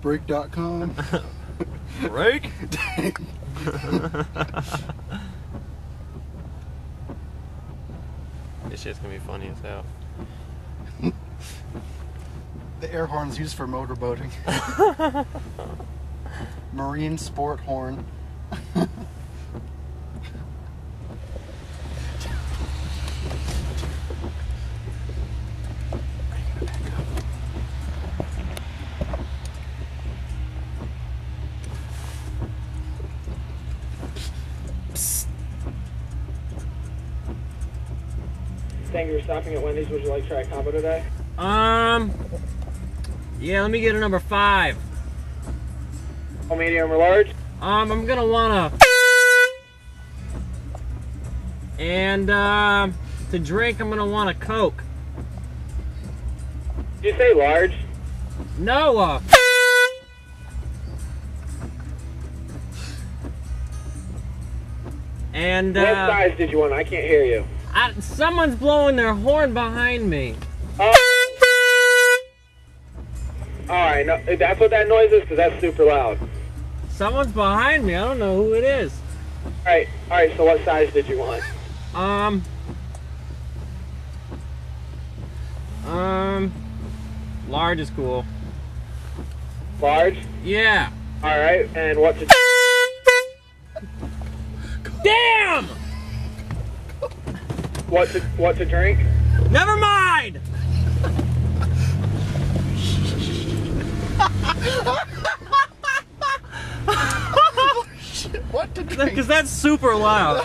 Break.com. Break? This shit's gonna be funny as hell. The air horn's used for motorboating. Marine sport horn. Thank you for stopping at Wendy's. Would you like to try a combo today? Yeah, let me get a number 5. Small, medium, or large? I'm gonna wanna... And, to drink, I'm gonna want a Coke. Did you say large? No, And, What size did you want? I can't hear you. someone's blowing their horn behind me. Alright, no, that's what that noise is, because that's super loud. Someone's behind me. I don't know who it is. Alright, so what size did you want? Large is cool. Large? Yeah. Alright, and what's a... Damn! What's a drink? Never mind! What to drink? Because that's super loud.